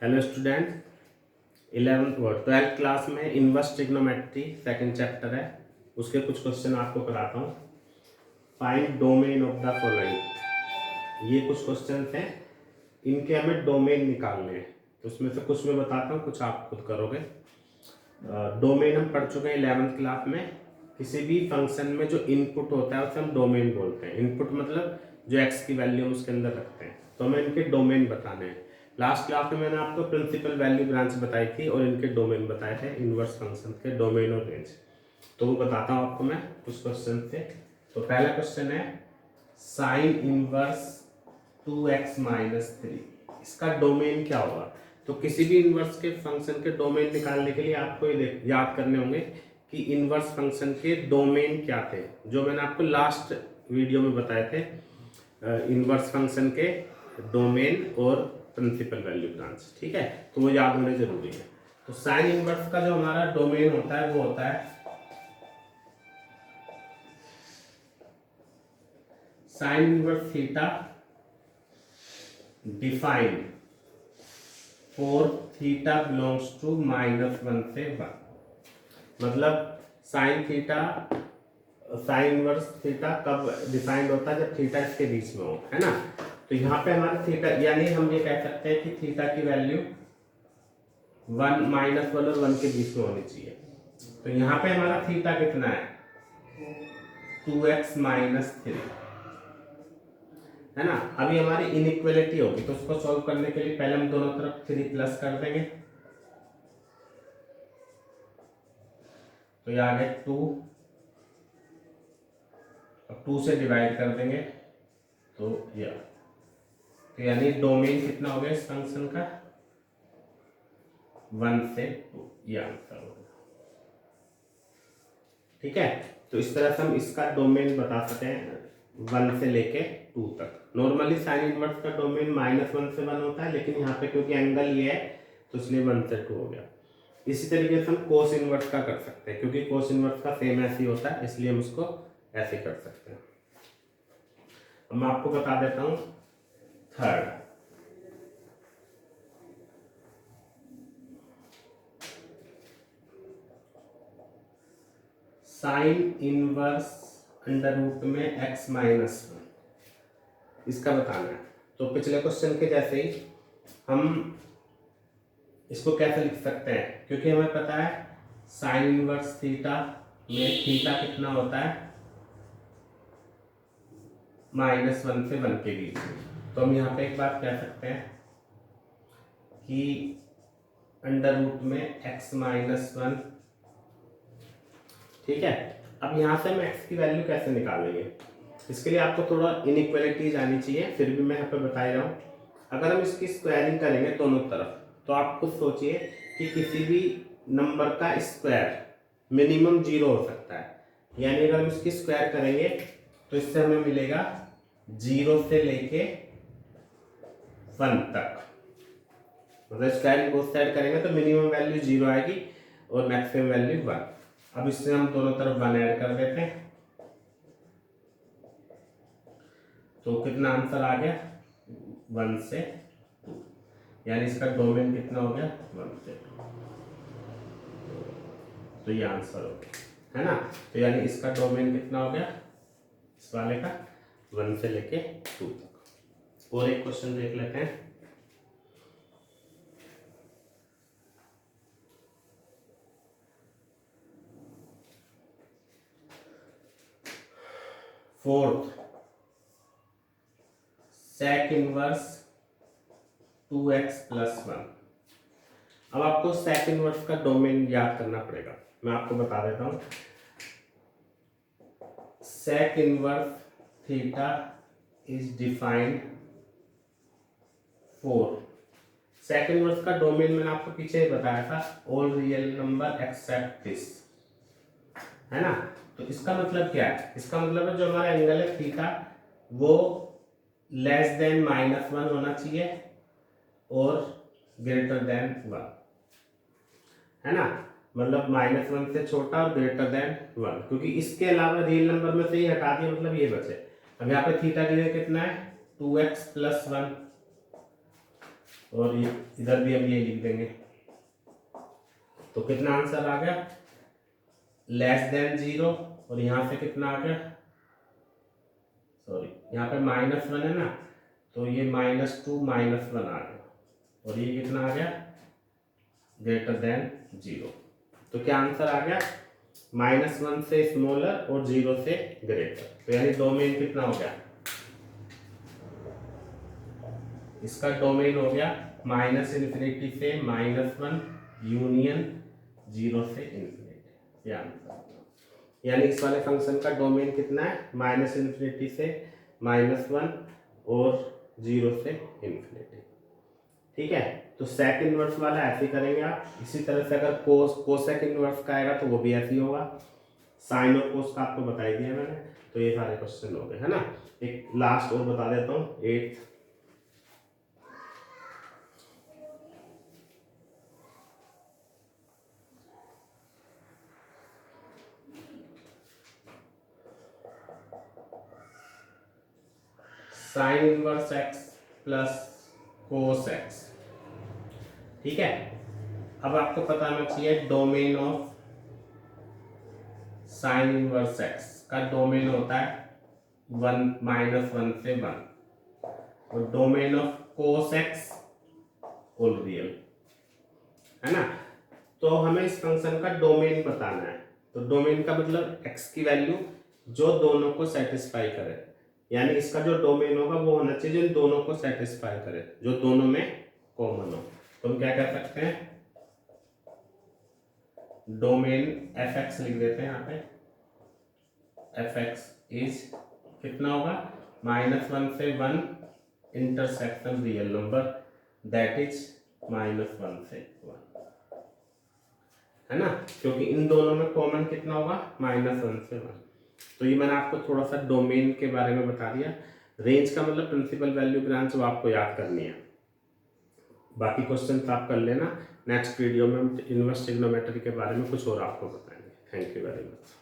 Hello student, 11th और 12th class में inverse trigonometry second chapter है। उसके कुछ क्वेश्चन आपको कराता हूँ। Find domain of the following, ये कुछ क्वेश्चन हैं, इनके हमें डोमेन निकालने हैं। तो उसमें से कुछ मैं बताता हूँ, कुछ आप खुद करोगे। डोमेन हम पढ़ चुके हैं 11th क्लास में। किसी भी फंक्शन में जो इनपुट होता है उसे हम डोमेन बोलते हैं। इनपुट मतलब जो एक्स की वैल्यू हम उसके अंदर रखते हैं, तो हमें इनके डोमेन बताने हैं। लास्ट क्लास में मैंने आपको प्रिंसिपल वैल्यू ब्रांच बताई थी और इनके डोमेन बताए थे, इनवर्स फंक्शन के डोमेन और रेंज। तो वो बताता हूँ आपको मैं कुछ क्वेश्चन से। तो पहला क्वेश्चन है साइन इनवर्स 2x माइनस 3, इसका डोमेन क्या होगा। तो किसी भी इनवर्स के फंक्शन के डोमेन निकालने के लिए आपको ये याद करने होंगे कि इनवर्स फंक्शन के डोमेन क्या थे, जो मैंने आपको लास्ट वीडियो में बताए थे। इनवर्स फंक्शन के डोमेन और प्रिंसिपल वैल्यू ब्रांच, ठीक है, तो वो याद होने जरूरी है। तो साइन इनवर्स का जो हमारा डोमेन होता है वो होता है sine inverse theta defined for theta belongs to -1 से 1। मतलब साइन इनवर्स थीटा कब डिफाइंड होता है, जब थीटा इसके बीच में हो, है ना। तो यहाँ पे हमारा थीटा, यानी हम ये कह सकते हैं कि थीटा की वैल्यू 1 और 1 के बीच में होनी चाहिए। तो यहाँ पे हमारा थीटा कितना है, 2x माइनस 3, है ना। अभी हमारी इनइक्वालिटी होगी, तो उसको सॉल्व करने के लिए पहले हम दोनों तरफ 3 प्लस कर देंगे, तो ये आ गए 2, अब 2 से डिवाइड कर देंगे तो ये, तो यानी डोमेन कितना हो गया इस फंक्शन का, 1 से 2, ये आंसर हो गया। ठीक है, तो इस तरह से हम इसका डोमेन बता सकते हैं 1 से लेके 2 तक। नॉर्मली साइन इनवर्स का डोमेन -1 से 1 होता है, लेकिन यहाँ पे क्योंकि एंगल ये है तो इसलिए 1 से 2 हो गया। इसी तरीके से हम कोस इनवर्स का कर सकते हैं, क्योंकि कोस इनवर्स का सेम ऐसे ही होता है, इसलिए हम उसको ऐसे कर सकते हैं। अब मैं आपको बता देता हूं third. Sine inverse under root में x माइनस 1, इसका बताना है। तो पिछले क्वेश्चन के जैसे ही हम इसको कैसे लिख सकते हैं, क्योंकि हमें पता है साइन इनवर्स थीटा में थीटा कितना होता है, -1 से 1 के बीच में। तो हम यहाँ पे एक बात कह सकते हैं कि अंडर रूट में x माइनस 1, ठीक है। अब यहाँ से हम x की वैल्यू कैसे निकालेंगे, इसके लिए आपको थोड़ा इनइक्वालिटी जानी चाहिए, फिर भी मैं यहाँ पे बता रहा हूँ। अगर हम इसकी स्क्वायरिंग करेंगे दोनों तरफ, तो आप खुद सोचिए कि किसी भी नंबर का स्क्वायर मिनिमम 0 हो सकता है। यानी अगर हम इसकी स्क्वायर करेंगे तो इससे हमें मिलेगा 0 से लेके 1 तक। मतलब स्क्वायरिंग बोथ साइड करेंगे तो मिनिमम वैल्यू 0 आएगी और मैक्सिमम वैल्यू 1। अब इससे हम दोनों तरफ 1 ऐड कर देते हैं, तो कितना आंसर आ गया, 1 से 2, यानी इसका डोमेन कितना हो गया, 1 से 2। तो ये आंसर हो गया, है ना। तो यानी इसका डोमेन कितना हो गया इस वाले का, 1 से लेके 2 तक। और एक क्वेश्चन देख लेते हैं। Fourth, sec inverse 2x plus 1। अब आपको sec इनवर्स का डोमेन याद करना पड़ेगा, मैं आपको बता देता हूं। sec inverse theta is defined for, sec inverse का डोमेन मैंने आपको पीछे ही बताया था, all real number except this, है ना। तो इसका मतलब क्या है, इसका मतलब है जो हमारा एंगल है थीटा वो लेस देन -1 होना चाहिए और ग्रेटर देन 1, है ना। मतलब -1 से छोटा और ग्रेटर देन 1, क्योंकि इसके अलावा रियल नंबर में से ही हटा दिया, मतलब ये बचे। अब यहाँ पे थीटा की जगह कितना है, 2x प्लस 1, और ये इधर भी अब ये लिख देंगे। तो कितना आंसर आ गया, लेस देन 0, और यहाँ से कितना आ गया, सॉरी यहाँ पे -1 है ना, तो ये -2 -1 आ गया, और ये कितना आ गया, ग्रेटर देन 0। तो क्या आंसर आ गया, -1 से स्मॉलर और 0 से ग्रेटर। तो यानी डोमेन कितना हो गया, इसका डोमेन हो गया -∞ से -1 यूनियन 0 से इन्फिनिटी। यानी इस वाले फंक्शन का डोमेन कितना है, -∞ से -1 और 0 से इन्फिनिटी। ठीक है, तो सेक इनवर्स वाला ऐसे करेंगे आप। इसी तरह से अगर कोसेक इनवर्स का आएगा तो वो भी ऐसे ही होगा। साइन और कोस का आपको बता ही दिया मैंने। तो ये सारे क्वेश्चन हो गए, है ना। एक लास्ट और बता देता हूँ, 8th sine inverse x plus cos x। ठीक है, अब आपको पता होना चाहिए domain of sine inverse x का डोमेन होता है 1 -1 से 1, और domain of cos x whole real, है ना। तो हमें इस फंक्शन का डोमेन बताना है। तो डोमेन का मतलब x की वैल्यू जो दोनों को सेटिस्फाई करे, यानी इसका जो डोमेन होगा वो होना चाहिए जो इन दोनों को सेटिस्फाई करे, जो दोनों में कॉमन हो। तो हम क्या कह सकते हैं, डोमेन fx लिख देते हैं यहाँ पे। fx इज कितना होगा, -1 से 1 intersection real number, that is -1 से 1, है ना, क्योंकि इन दोनों में कॉमन कितना होगा, -1 से 1। तो ये मैंने आपको थोड़ा सा डोमेन के बारे में बता दिया। रेंज का मतलब प्रिंसिपल वैल्यू ब्रांच, वो आपको याद करनी है। बाकी क्वेश्चन आप कर लेना। नेक्स्ट वीडियो में इनवर्स ट्रिग्नोमेट्री के बारे में कुछ और आपको बताएंगे। Thank you very much.